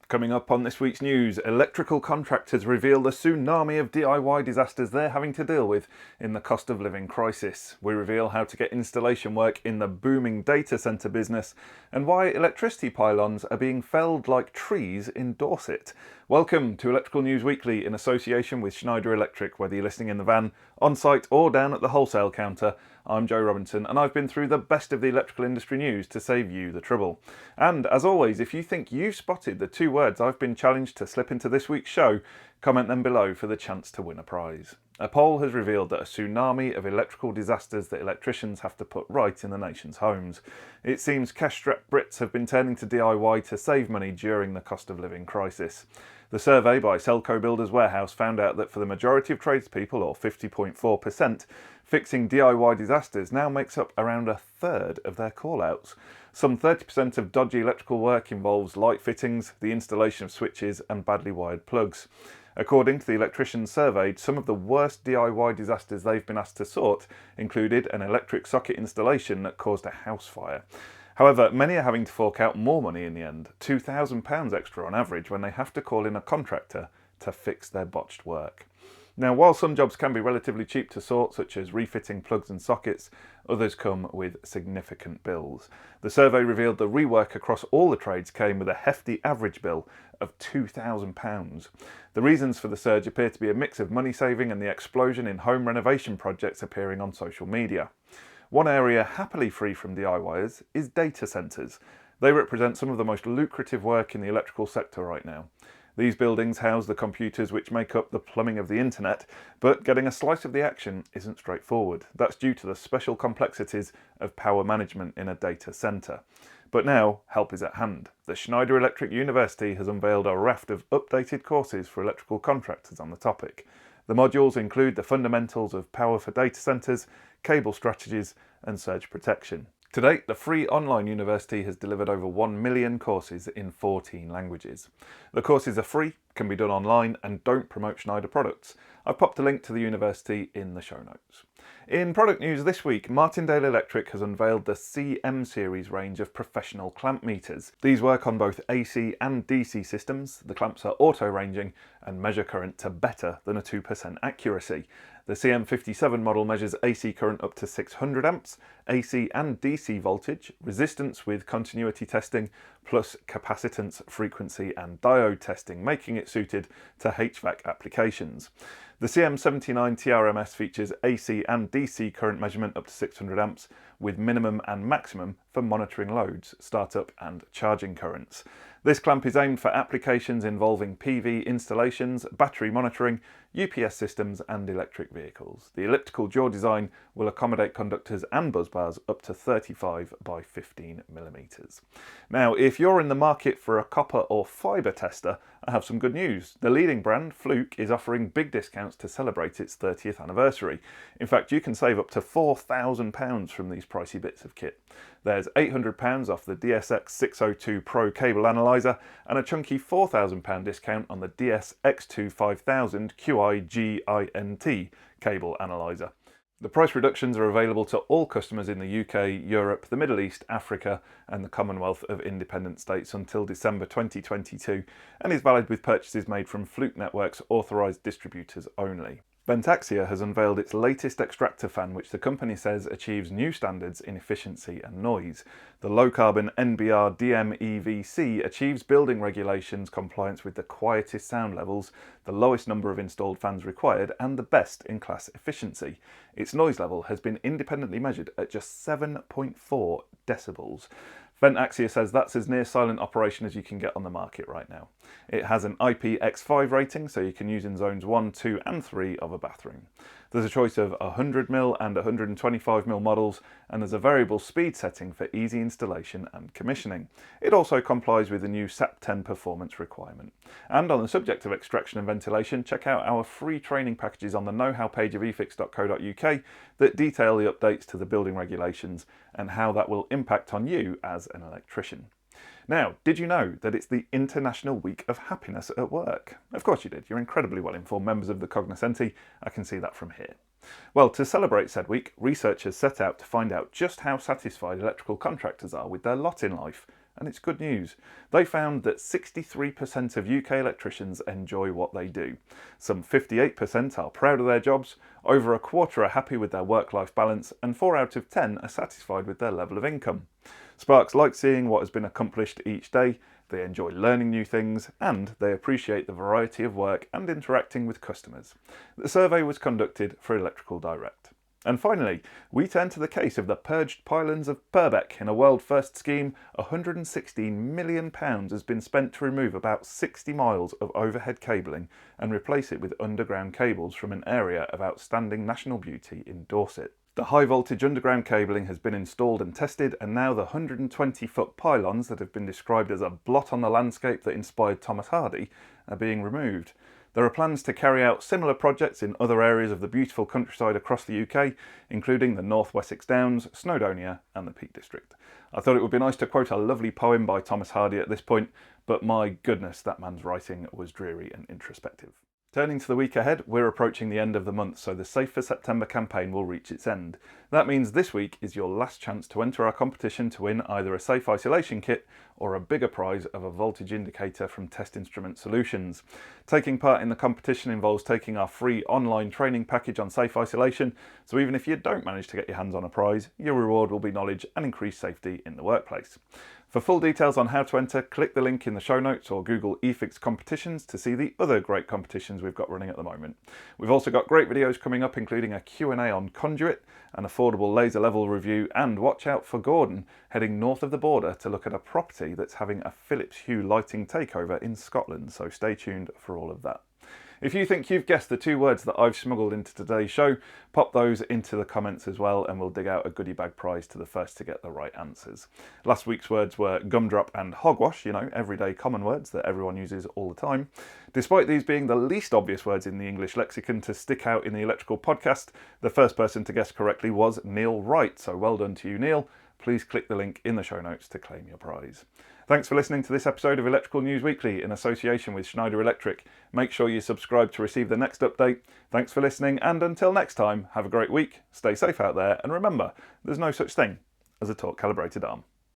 Coming up on this week's news, electrical contractors reveal the tsunami of DIY disasters they're having to deal with in the cost of living crisis. We reveal how to get installation work in the booming data centre business and why electricity pylons are being felled like trees in Dorset. Welcome to Electrical News Weekly in association with Schneider Electric. Whether you're listening in the van, on site or down at the wholesale counter, I'm Joe Robinson and I've been through the best of the electrical industry news to save you the trouble. And as always, if you think you've spotted the two words I've been challenged to slip into this week's show, comment them below for the chance to win a prize. A poll has revealed that a tsunami of electrical disasters that electricians have to put right in the nation's homes. It seems cash-strapped Brits have been turning to DIY to save money during the cost of living crisis. The survey by Selco Builders Warehouse found out that for the majority of tradespeople, or 50.4%, fixing DIY disasters now makes up around a third of their call-outs. Some 30% of dodgy electrical work involves light fittings, the installation of switches and badly wired plugs. According to the electricians surveyed, some of the worst DIY disasters they've been asked to sort included an electric socket installation that caused a house fire. However, many are having to fork out more money in the end, £2,000 extra on average, when they have to call in a contractor to fix their botched work. Now, while some jobs can be relatively cheap to sort, such as refitting plugs and sockets, others come with significant bills. The survey revealed the rework across all the trades came with a hefty average bill of £2,000. The reasons for the surge appear to be a mix of money saving and the explosion in home renovation projects appearing on social media. One area happily free from DIYers is data centres. They represent some of the most lucrative work in the electrical sector right now. These buildings house the computers which make up the plumbing of the internet, but getting a slice of the action isn't straightforward. That's due to the special complexities of power management in a data centre. But now, help is at hand. The Schneider Electric University has unveiled a raft of updated courses for electrical contractors on the topic. The modules include the fundamentals of power for data centres, cable strategies and surge protection. To date, the free online university has delivered over 1 million courses in 14 languages. The courses are free, can be done online and don't promote Schneider products. I've popped a link to the university in the show notes. In product news this week, Martindale Electric has unveiled the CM series range of professional clamp meters. These work on both AC and DC systems. The clamps are auto-ranging and measure current to better than a 2% accuracy. The CM57 model measures AC current up to 600 amps, AC and DC voltage, resistance with continuity testing, plus capacitance, frequency and diode testing, making it suited to HVAC applications. The CM79 TRMS features AC and DC current measurement up to 600 amps with minimum and maximum for monitoring loads, startup and charging currents. This clamp is aimed for applications involving PV installations, battery monitoring, UPS systems and electric vehicles. The elliptical jaw design will accommodate conductors and busbars up to 35 by 15 millimeters. Now, if you're in the market for a copper or fibre tester, I have some good news. The leading brand, Fluke, is offering big discounts to celebrate its 30th anniversary. In fact, you can save up to £4,000 from these pricey bits of kit. There's £800 off the DSX 602 Pro cable analyzer and a chunky £4,000 discount on the DSX2 5000 QI-GINT cable analyzer. The price reductions are available to all customers in the UK, Europe, the Middle East, Africa and the Commonwealth of Independent States until December 2022 and is valid with purchases made from Fluke Network's authorised distributors only. Vent Axia has unveiled its latest extractor fan, which the company says achieves new standards in efficiency and noise. The low-carbon NBR DMEVC achieves building regulations compliance with the quietest sound levels, the lowest number of installed fans required, and the best-in-class efficiency. Its noise level has been independently measured at just 7.4 decibels. Vent Axia says that's as near silent operation as you can get on the market right now. It has an IPX5 rating, so you can use in zones 1, 2 and 3 of a bathroom. There's a choice of 100mm and 125mm models, and there's a variable speed setting for easy installation and commissioning. It also complies with the new SAP 10 performance requirement. And on the subject of extraction and ventilation, check out our free training packages on the know-how page of eFIXX.co.uk that detail the updates to the building regulations and how that will impact on you as an electrician. Now, did you know that it's the International Week of Happiness at Work? Of course you did. You're incredibly well-informed members of the cognoscenti. I can see that from here. Well, to celebrate said week, researchers set out to find out just how satisfied electrical contractors are with their lot in life and it's good news. They found that 63% of UK electricians enjoy what they do. Some 58% are proud of their jobs, over a quarter are happy with their work-life balance, and 4 out of 10 are satisfied with their level of income. Sparks like seeing what has been accomplished each day, they enjoy learning new things, and they appreciate the variety of work and interacting with customers. The survey was conducted for Electrical Direct. And finally, we turn to the case of the purged pylons of Purbeck. In a world-first scheme, £116 million has been spent to remove about 60 miles of overhead cabling and replace it with underground cables from an area of outstanding national beauty in Dorset. The high-voltage underground cabling has been installed and tested, and now the 120-foot pylons that have been described as a blot on the landscape that inspired Thomas Hardy are being removed. There are plans to carry out similar projects in other areas of the beautiful countryside across the UK, including the North Wessex Downs, Snowdonia and the Peak District. I thought it would be nice to quote a lovely poem by Thomas Hardy at this point, but my goodness, that man's writing was dreary and introspective. Turning to the week ahead, we're approaching the end of the month, so the Safe for September campaign will reach its end. That means this week is your last chance to enter our competition to win either a safe isolation kit or a bigger prize of a voltage indicator from Test Instrument Solutions. Taking part in the competition involves taking our free online training package on safe isolation, so even if you don't manage to get your hands on a prize, your reward will be knowledge and increased safety in the workplace. For full details on how to enter, click the link in the show notes or Google eFIXX competitions to see the other great competitions we've got running at the moment. We've also got great videos coming up, including a Q&A on conduit, an affordable laser level review, and watch out for Gordon heading north of the border to look at a property that's having a Philips Hue lighting takeover in Scotland, so stay tuned for all of that. If you think you've guessed the 2 words that I've smuggled into today's show, pop those into the comments as well and we'll dig out a goodie bag prize to the first to get the right answers. Last week's words were gumdrop and hogwash, you know, everyday common words that everyone uses all the time. Despite these being the least obvious words in the English lexicon to stick out in the electrical podcast, the first person to guess correctly was Neil Wright, so well done to you, Neil. Please click the link in the show notes to claim your prize. Thanks for listening to this episode of Electrical News Weekly in association with Schneider Electric. Make sure you subscribe to receive the next update. Thanks for listening, and until next time, have a great week, stay safe out there, and remember, there's no such thing as a torque calibrated arm.